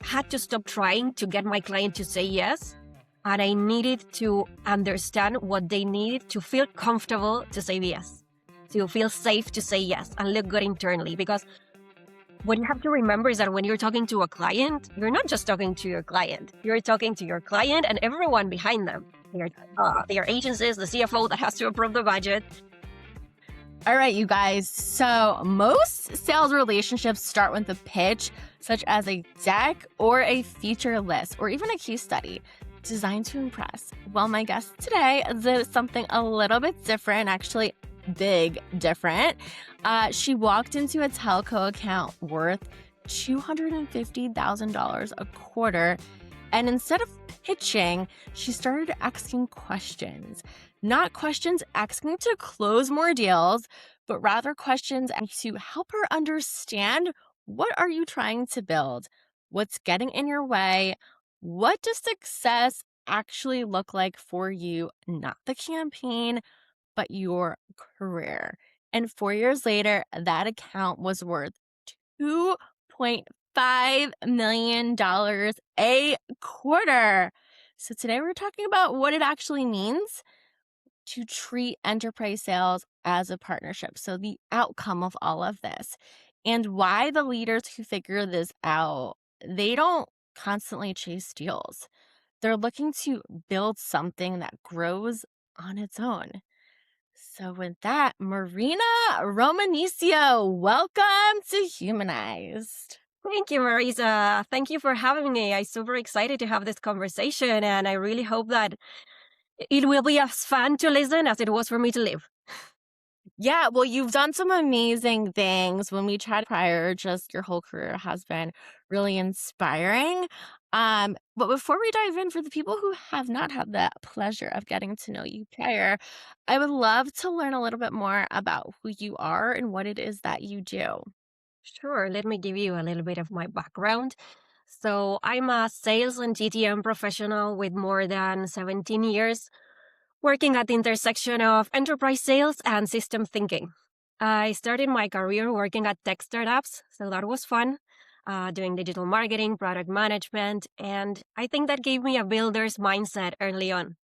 had to stop trying to get my client to say yes. And I needed to understand what they needed to feel comfortable to say yes, to feel safe to say yes and look good internally. Because what you have to remember is that when you're talking to a client, you're not just talking to your client. You're talking to your client and everyone behind them. Their agencies, the CFO that has to approve the budget. All right, you guys. So most sales relationships start with a pitch, such as a deck or a feature list or even a case study designed to impress. Well, my guest today did something a little bit different, actually big different. She walked into a telco account worth $250,000 a quarter. And instead of pitching, she started asking questions. Not questions asking to close more deals, but rather questions to help her understand, what are you trying to build? What's getting in your way? What does success actually look like for you? Not the campaign, but your career. And 4 years later, that account was worth $2.5 million a quarter. So today we're talking about what it actually means to treat enterprise sales as a partnership. So the outcome of all of this, and why the leaders who figure this out, they don't constantly chase deals. They're looking to build something that grows on its own. So with that, Marina Romanisio, welcome to Humanized. Thank you, Marisa. Thank you for having me. I'm super excited to have this conversation, and I really hope that it will be as fun to listen as it was for me to live. Yeah, well, you've done some amazing things. When we chatted prior, just your whole career has been really inspiring. But before we dive in, for the people who have not had the pleasure of getting to know you prior, I would love to learn a little bit more about who you are and what it is that you do. Sure, let me give you a little bit of my background. So, I'm a sales and GTM professional with more than 17 years working at the intersection of enterprise sales and system thinking. I started my career working at tech startups, so that was fun, doing digital marketing, product management, and I think that gave me a builder's mindset early on.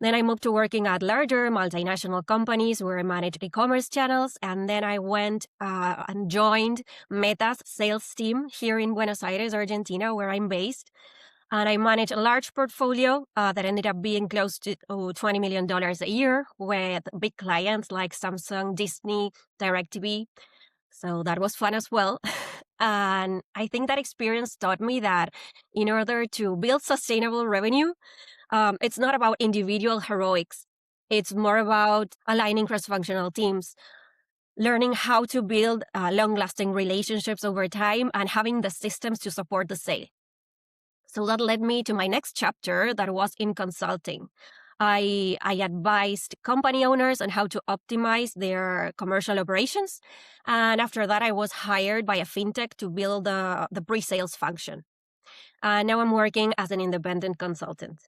Then I moved to working at larger multinational companies where I managed e-commerce channels. And then I went and joined Meta's sales team here in Buenos Aires, Argentina, where I'm based. And I managed a large portfolio that ended up being close to $20 million a year with big clients like Samsung, Disney, DirecTV. So that was fun as well. And I think that experience taught me that in order to build sustainable revenue, it's not about individual heroics. It's more about aligning cross-functional teams, learning how to build long-lasting relationships over time, and having the systems to support the sale. So that led me to my next chapter that was in consulting. I advised company owners on how to optimize their commercial operations. And after that, I was hired by a fintech to build the pre-sales function. And now I'm working as an independent consultant.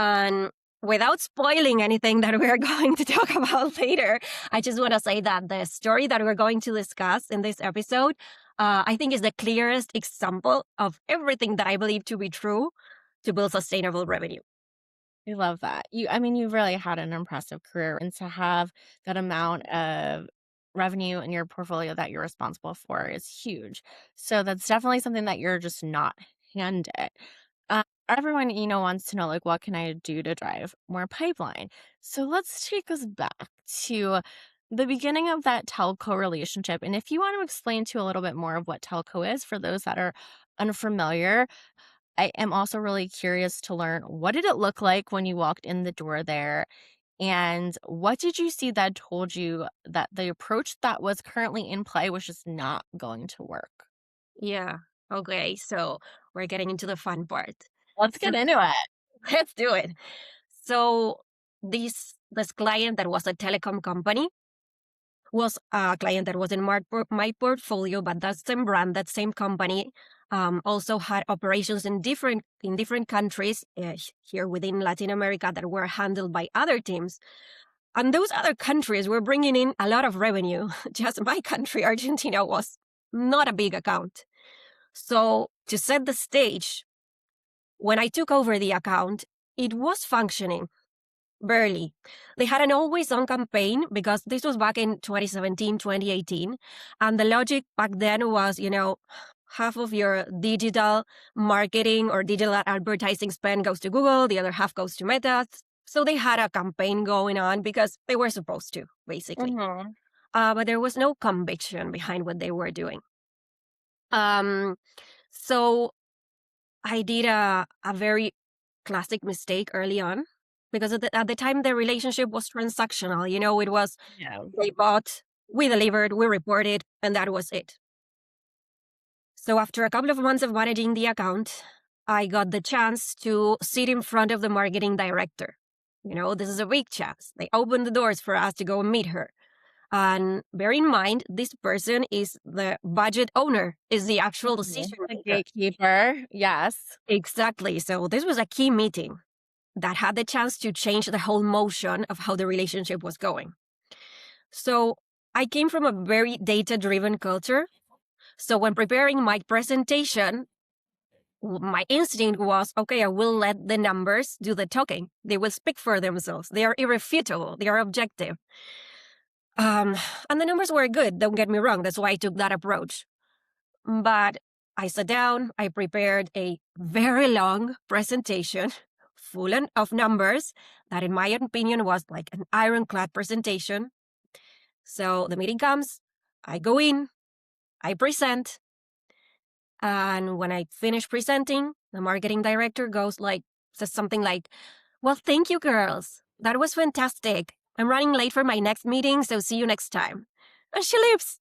And without spoiling anything that we're going to talk about later, I just want to say that the story that we're going to discuss in this episode, I think is the clearest example of everything that I believe to be true to build sustainable revenue. I love that. You've really had an impressive career, and to have that amount of revenue in your portfolio that you're responsible for is huge. So that's definitely something that you're just not handed. Everyone, wants to know, like, what can I do to drive more pipeline? So let's take us back to the beginning of that telco relationship. And if you want to explain to a little bit more of what telco is for those that are unfamiliar, I am also really curious to learn, what did it look like when you walked in the door there? And what did you see that told you that the approach that was currently in play was just not going to work? Yeah. Okay. So we're getting into the fun part. Let's get into it. Let's do it. So this client that was a telecom company was a client that was in my portfolio, but that same brand, that same company, also had operations in different countries here within Latin America that were handled by other teams. And those other countries were bringing in a lot of revenue. Just my country, Argentina, was not a big account. So to set the stage, when I took over the account, it was functioning. Barely. They had an always on campaign because this was back in 2017, 2018. And the logic back then was, half of your digital marketing or digital advertising spend goes to Google, the other half goes to Meta. So they had a campaign going on because they were supposed to, basically. Mhm. But there was no conviction behind what they were doing. So I did a very classic mistake early on because at the time the relationship was transactional. It was Yeah. they bought, we delivered, we reported, and that was it. So after a couple of months of managing the account, I got the chance to sit in front of the marketing director. This is a big chance. They opened the doors for us to go and meet her. And bear in mind, this person is the budget owner, is the actual Mhm. decision The maker. gatekeeper, yes. Exactly. So this was a key meeting that had the chance to change the whole motion of how the relationship was going. So I came from a very data driven culture. So when preparing my presentation, my instinct was okay, I will let the numbers do the talking. They will speak for themselves. They are irrefutable, they are objective. Um, and the numbers were good, don't get me wrong. That's why I took that approach. But I sat down, I prepared a very long presentation full of numbers that, in my opinion, was like an ironclad presentation. So the meeting comes, I go in, I present, and when I finish presenting, the marketing director says something like, well, thank you, girls. That was fantastic. I'm running late for my next meeting, so see you next time. And she leaves.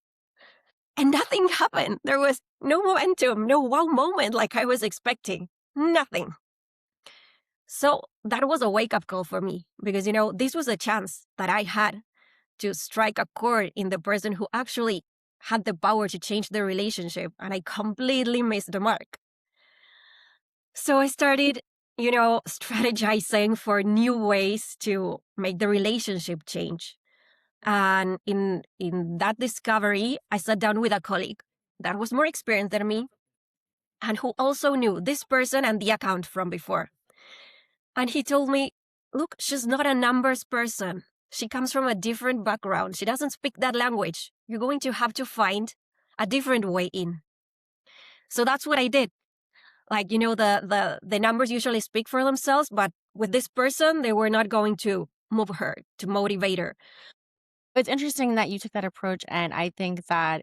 And nothing happened. There was no momentum, no wow moment like I was expecting. Nothing. So that was a wake up call for me because, this was a chance that I had to strike a chord in the person who actually had the power to change the relationship. And I completely missed the mark. So I started, strategizing for new ways to make the relationship change. And in that discovery, I sat down with a colleague that was more experienced than me and who also knew this person and the account from before. And he told me, look, she's not a numbers person. She comes from a different background. She doesn't speak that language. You're going to have to find a different way in. So that's what I did. Like, the numbers usually speak for themselves, but with this person, they were not going to move her, to motivate her. It's interesting that you took that approach, and I think that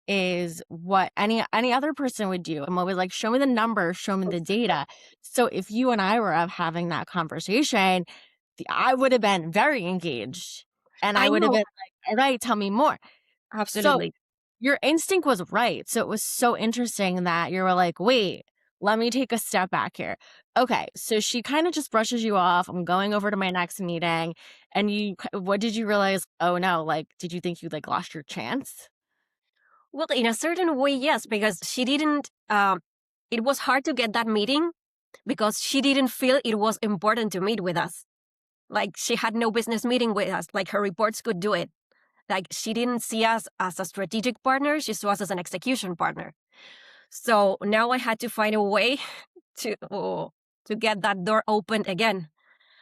is what any other person would do. I'm always like, show me the numbers, show me the Exactly. data. So if you and I were of having that conversation, I would have been very engaged, and I I would have know, been like, all right, tell me more. So absolutely. your instinct was right. So it was so interesting that you were like, wait, let me take a step back here. Okay, so she kind of just brushes you off. I'm going over to my next meeting. And what did you realize? Oh no, like, did you think you like lost your chance? Well, in a certain way, yes, because she didn't, it was hard to get that meeting because she didn't feel it was important to meet with us. Like she had no business meeting with us. Like her reports could do it. Like she didn't see us as a strategic partner. She saw us as an execution partner. So now I had to find a way to get that door opened again.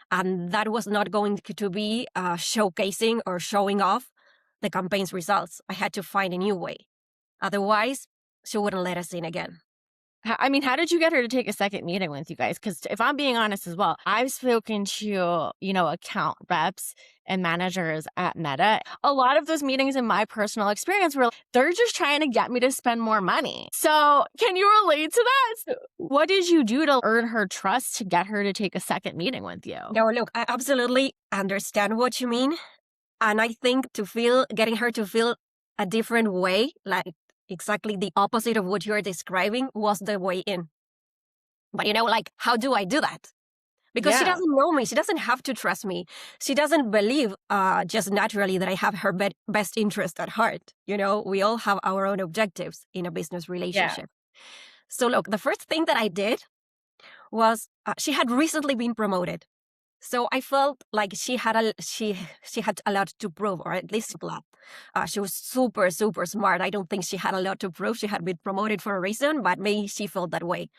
And that was not going to be showcasing or showing off the campaign's results. I had to find a new way. Otherwise, she wouldn't let us in again. I mean, how did you get her to take a second meeting with you guys? Because if I'm being honest as well, I've spoken to, account reps and managers at Meta. A lot of those meetings in my personal experience were they're just trying to get me to spend more money. So can you relate to that? So what did you do to earn her trust to get her to take a second meeting with you? No, look, I absolutely understand what you mean. And I think getting her to feel a different way, like exactly the opposite of what you're describing, was the way in. But like, how do I do that? Because she Yeah. doesn't know me. She doesn't have to trust me. She doesn't believe just naturally that I have her best interest at heart. We all have our own objectives in a business Yeah. relationship. So look, the first thing that I did was she had recently been promoted. So I felt like she had a lot to prove, or at least glad. She was super super smart. I don't think she had a lot to prove. She had been promoted for a reason, but maybe she felt that way.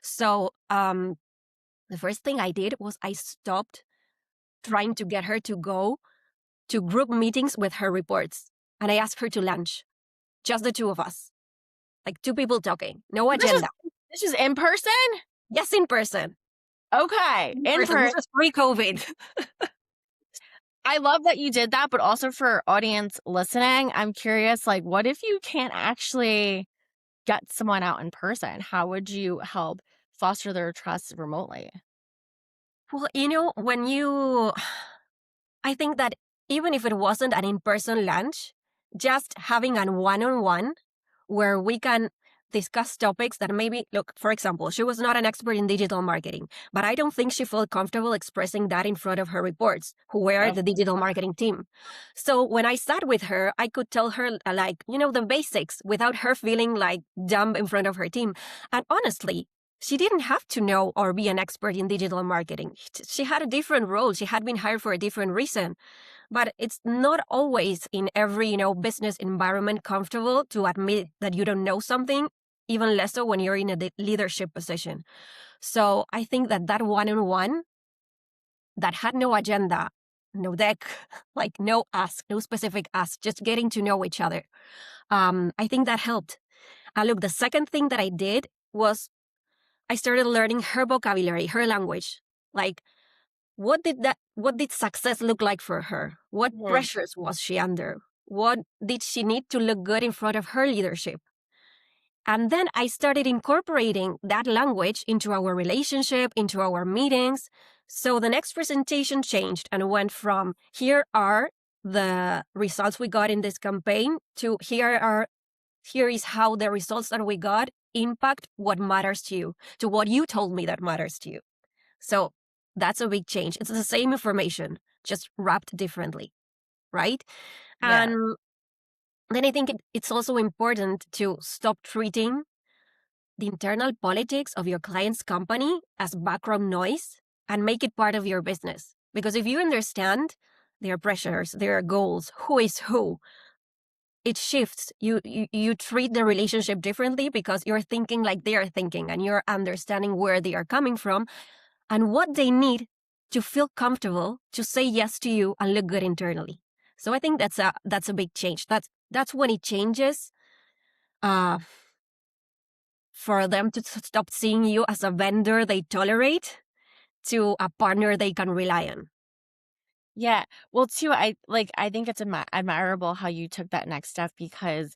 So the first thing I did was I stopped trying to get her to go to group meetings with her reports, and I asked her to lunch, just the two of us, like two people talking, no This is agenda. this is in person? Yes, in person. Okay, In in person. This person. was pre-COVID. I love that you did that, but also for audience listening, I'm curious, like, what if you can't actually get someone out in person? How would you help foster their trust remotely? Well, I think that even if it wasn't an in-person lunch, just having a one-on-one where we can discuss topics that maybe, look, for example, she was not an expert in digital marketing, but I don't think she felt comfortable expressing that in front of her reports, who were Of the digital marketing team. So when I sat with her, I could tell her, like, the basics without her feeling like dumb in front of her team. And honestly, she didn't have to know or be an expert in digital marketing. She had a different role. She had been hired for a different reason. But it's not always in every, business environment comfortable to admit that you don't know something, even less so when you're in a leadership position. So I think that one-on-one that had no agenda, no deck, like no ask, no specific ask, just getting to know each other. I think that helped. Look, the second thing that I did was I started learning her vocabulary, her language. Like, what did success look like for her? What Mhm. pressures was she under? What did she need to look good in front of her leadership? And then I started incorporating that language into our relationship, into our meetings. So the next presentation changed and went from here are the results we got in this campaign to here is how the results that we got impact what matters to you, to what you told me that matters to you. So that's a big change. It's the same information, just wrapped differently, right? Yeah. And then I think it's also important to stop treating the internal politics of your client's company as background noise and make it part of your business. Because if you understand their pressures, their goals, who is who, it shifts. You treat the relationship differently because you're thinking like they are thinking and you're understanding where they are coming from and what they need to feel comfortable to say yes to you and look good internally. So I think that's a big change. That's when it changes uh, for them to stop seeing you as a vendor they tolerate to a partner they can rely on. Yeah. Well, too, I think it's admirable how you took that next step because,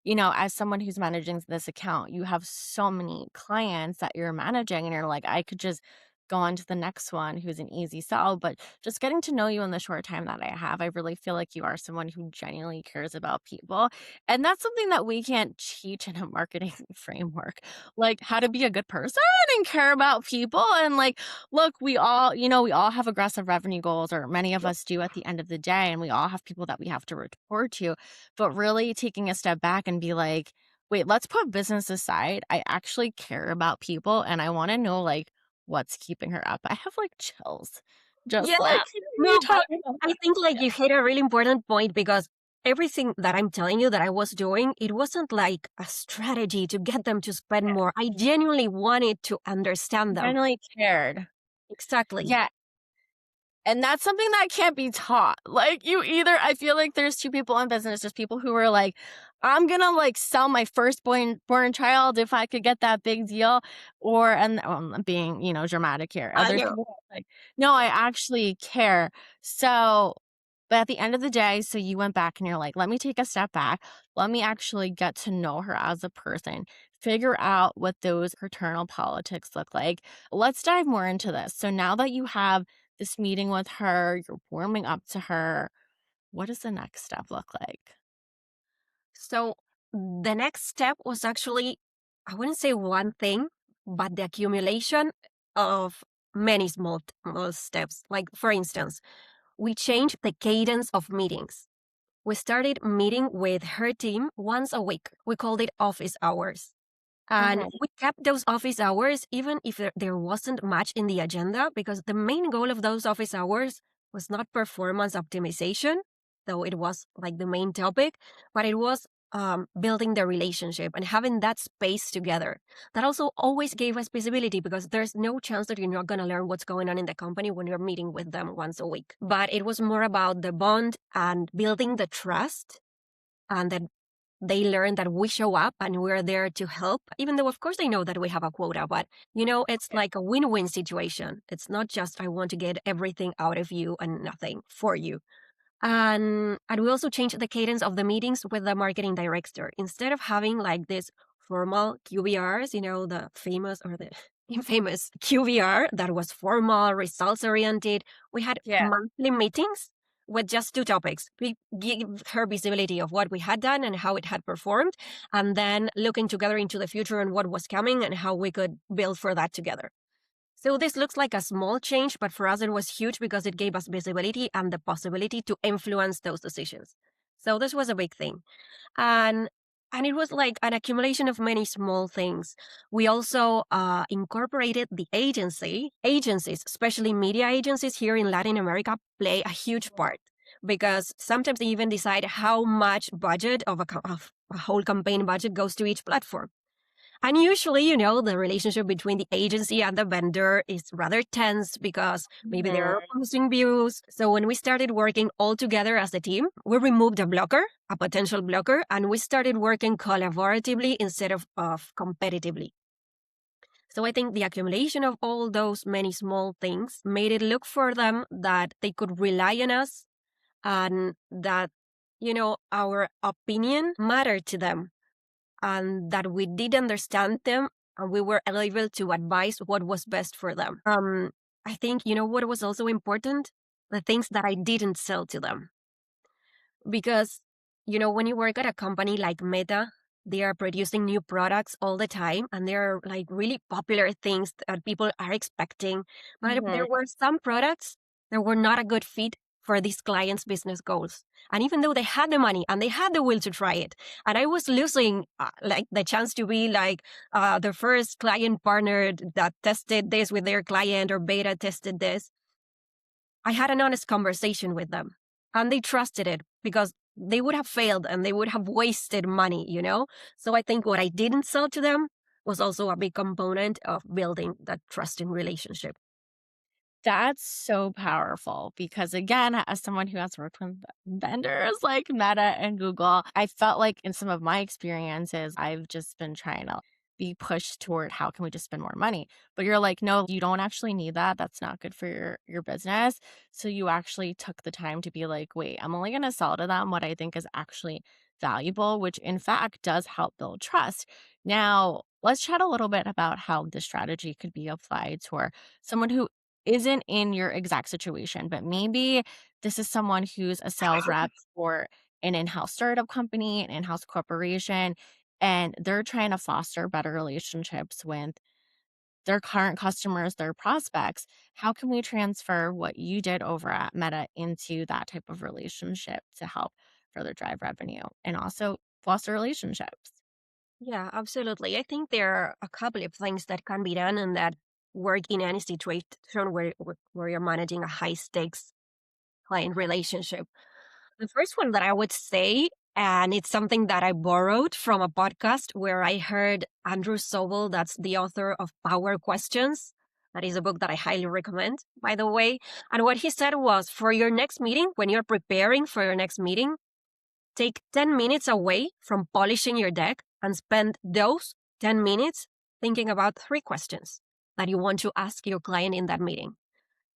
as someone who's managing this account, you have so many clients that you're managing, and you're like, I could just go on to the next one who's an easy sell. But just getting to know you in the short time that I have, I really feel like you are someone who genuinely cares about people. And that's something that we can't teach in a marketing framework, like how to be a good person and care about people. And like, look, we all have aggressive revenue goals, or many of us do at the end of the day, and we all have people that we have to report to. But really taking a step back and be like, wait, let's put business aside. I actually care about people and I want to know like what's keeping her up. I have like chills Yeah, just like you no, but talking about I that. think like you hit a really important point because everything that I'm telling you that I was doing, it wasn't like a strategy to get them to spend Yeah. more. I genuinely wanted to understand them. Genuinely cared. Exactly. Yeah. And that's something that can't be taught. Like you either I feel like there's two people in business. There's people who are like, I'm gonna like sell my firstborn child if I could get that big deal. I'm being, dramatic here. I There's know. people who are like, no, I actually care. So but at the end of the day, so you went back and you're like, let me take a step back. Let me actually get to know her as a person, figure out what those paternal politics look like. Let's dive more into this. So now that you have this meeting with her, you're warming up to her. What does the next step look like? So the next step was actually, I wouldn't say one thing, but the accumulation of many small steps. Like, for instance, we changed the cadence of meetings. We started meeting with her team once a week. We called it office hours. And Mhm. we kept those office hours even if there wasn't much in the agenda, because the main goal of those office hours was not performance optimization, though it was like the main topic, but it was building the relationship and having that space together. That also always gave us visibility, because there's no chance that you're not going to learn what's going on in the company when you're meeting with them once a week. But it was more about the bond and building the trust, and that they learn that we show up and we're there to help, even though of course they know that we have a quota. But it's like a win-win situation. It's not just I want to get everything out of you and nothing for you. And we also changed the cadence of the meetings with the marketing director. Instead of having like this formal QBRs, the famous or the infamous QBR that was formal, results oriented, we had Yeah. monthly meetings with just two topics. We give her visibility of what we had done and how it had performed, and then looking together into the future and what was coming and how we could build for that together. So this looks like a small change, but for us it was huge because it gave us visibility and the possibility to influence those decisions. So this was a big thing. And and it was like an accumulation of many small things. We also incorporated the agencies, especially media agencies here in Latin America, play a huge part, because sometimes they even decide how much budget of a whole campaign budget goes to each platform. And usually, the relationship between the agency and the vendor is rather tense, because maybe there Mhm. are opposing views. So when we started working all together as a team, we removed a potential blocker, and we started working collaboratively instead of competitively. So I think the accumulation of all those many small things made it look for them that they could rely on us, and that, our opinion mattered to them, and that we did understand them, and we were able to advise what was best for them. I think, what was also important? The things that I didn't sell to them. Because, when you work at a company like Meta, they are producing new products all the time, and they're like really popular things that people are expecting. But Mhm. there were some products that were not a good fit for these clients' business goals. And even though they had the money and they had the will to try it, and I was losing like the chance to be like the first client partner that tested this with their client or beta tested this, I had an honest conversation with them, and they trusted it, because they would have failed and they would have wasted money. So I think what I didn't sell to them was also a big component of building that trusting relationship. That's so powerful because, again, as someone who has worked with vendors like Meta and Google, I felt like in some of my experiences, I've just been trying to be pushed toward how can we just spend more money. But you're like, no, you don't actually need that. That's not good for your business. So you actually took the time to be like, wait, I'm only going to sell to them what I think is actually valuable, which in fact does help build trust. Now, let's chat a little bit about how this strategy could be applied to someone who isn't in your exact situation, but maybe this is someone who's a sales rep for an in-house startup company, an in-house corporation, and they're trying to foster better relationships with their current customers, their prospects. How can we transfer what you did over at Meta into that type of relationship to help further drive revenue and also foster relationships? Yeah, absolutely. I think there are a couple of things that can be done and that work in any situation where you're managing a high stakes client relationship. The first one that I would say, and it's something that I borrowed from a podcast where I heard Andrew Sobel, that's the author of Power Questions. That is a book that I highly recommend, by the way. And what he said was, for your next meeting, when you're preparing for your next meeting, take 10 minutes away from polishing your deck and spend those 10 minutes thinking about three questions that you want to ask your client in that meeting.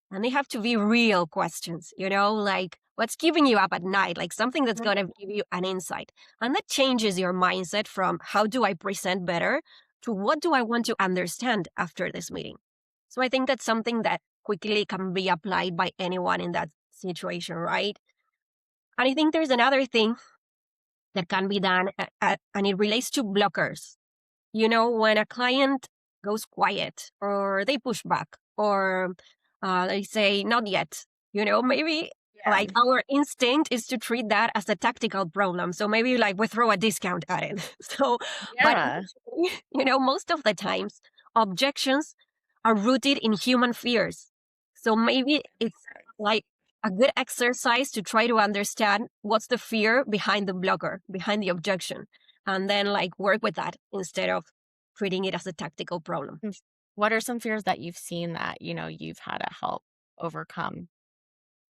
And they have to be real questions, like what's keeping you up at night, like something that's going to give you an insight. And that changes your mindset from how do I present better to what do I want to understand after this meeting. So I think that's something that quickly can be applied by anyone in that situation, right? And I think there's another thing that can be done, and it relates to blockers. When a client goes quiet or they push back or they say, not yet, maybe Like Yeah. our instinct is to treat that as a tactical problem. So maybe like we throw a discount at it. So, but Yeah. most of the times objections are rooted in human fears. So maybe it's like a good exercise to try to understand what's the fear behind the blocker, behind the objection, and then like work with that instead of treating it as a tactical problem. What are some fears that you've seen that, you've had to help overcome?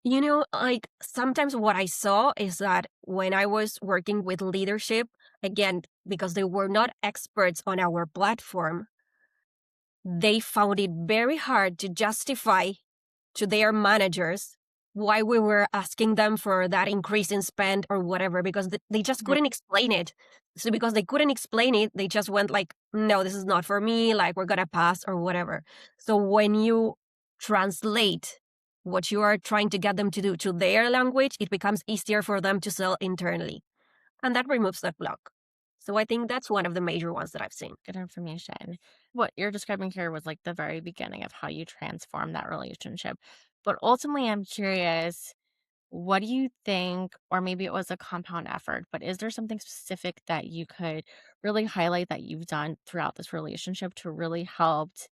Like sometimes what I saw is that when I was working with leadership, again, because they were not experts on our platform, they found it very hard to justify to their managers why we were asking them for that increase in spend or whatever, because they just Mhm. couldn't explain it. So because they couldn't explain it, they just went like, no, this is not for me, like we're gonna pass or whatever. So when you translate what you are trying to get them to do to their language, it becomes easier for them to sell internally. And that removes that block. So I think that's one of the major ones that I've seen. Good information. What you're describing here was like the very beginning of how you transform that relationship. But ultimately, I'm curious, what do you think, or maybe it was a compound effort, but is there something specific that you could really highlight that you've done throughout this relationship to really helped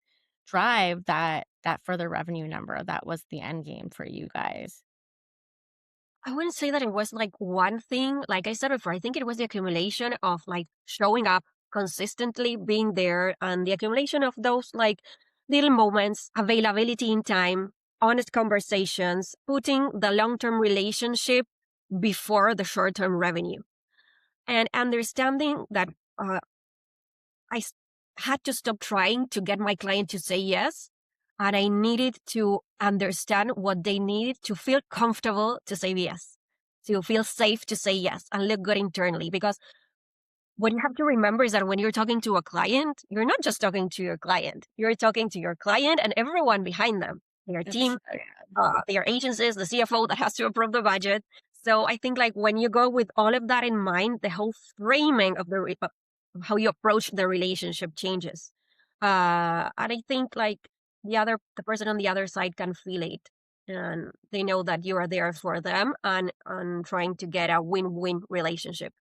drive that further revenue number that was the end game for you guys? I wouldn't say that it was like one thing. Like I said before, I think it was the accumulation of like showing up consistently, being there, and the accumulation of those like little moments, availability in time, honest conversations, putting the long term relationship before the short term revenue, and understanding that uh, I had to stop trying to get my client to say yes. And I needed to understand what they needed to feel comfortable to say yes, to feel safe to say yes and look good internally. Because what you have to remember is that when you're talking to a client, you're not just talking to your client, you're talking to your client and everyone behind them, their It's team, their agencies, the CFO that has to approve the budget. So I think like when you go with all of that in mind, the whole framing of of how you approach the relationship changes. And I think like the person on the other side can feel it, and they know that you are there for them and trying to get a win-win relationship.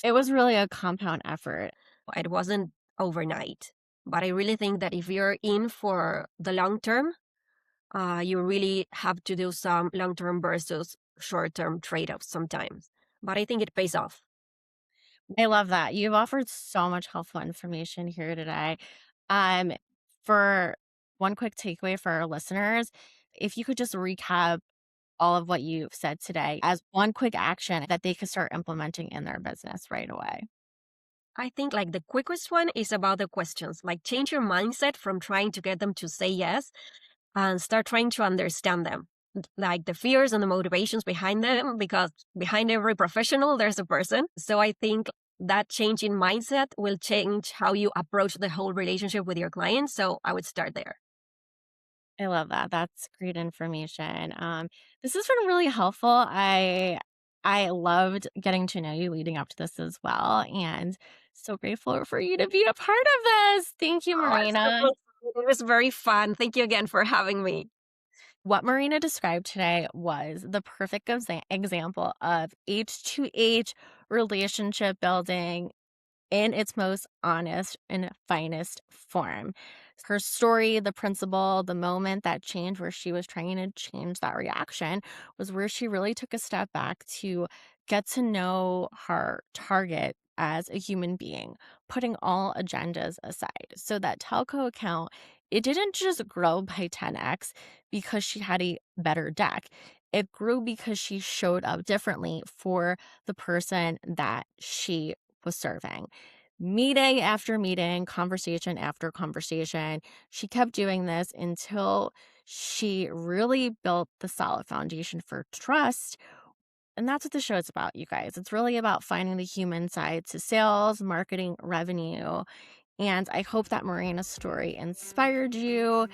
it was really a compound effort. It wasn't overnight, but I really think that if you're in for the long term, you really have to do some long term versus short term trade offs sometimes. But I think it pays off. I love that. You've offered so much helpful information here today. Um, for one quick takeaway for our listeners, if you could just recap all of what you've said today as one quick action that they could start implementing in their business right away. I think like the quickest one is about the questions. Like change your mindset from trying to get them to say yes and start trying to understand them. Like the fears and the motivations behind them, because behind every professional, there's a person. So I think that change in mindset will change how you approach the whole relationship with your clients. So I would start there. I love that. That's great information. This has been really helpful. I loved getting to know you leading up to this as well, and so grateful for you to be a part of this. Thank you, Oh, I'm Marina. so excited. It was very fun. Thank you again for having me. What Marina described today was the perfect example of H2H relationship building in its most honest and finest form. Her story, the principle, the moment that changed where she was trying to change that reaction was where she really took a step back to get to know her target as a human being, putting all agendas aside. So that telco account, it didn't just grow by 10x because she had a better deck. It grew because she showed up differently for the person that she was serving. Meeting after meeting, conversation after conversation, she kept doing this until she really built the solid foundation for trust. And that's what the show is about, you guys. It's really about finding the human side to sales, marketing, revenue. And I hope that Marina's story inspired you.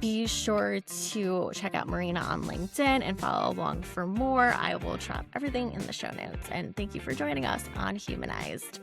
Be sure to check out Marina on LinkedIn and follow along for more. I will drop everything in the show notes. And thank you for joining us on Humanized.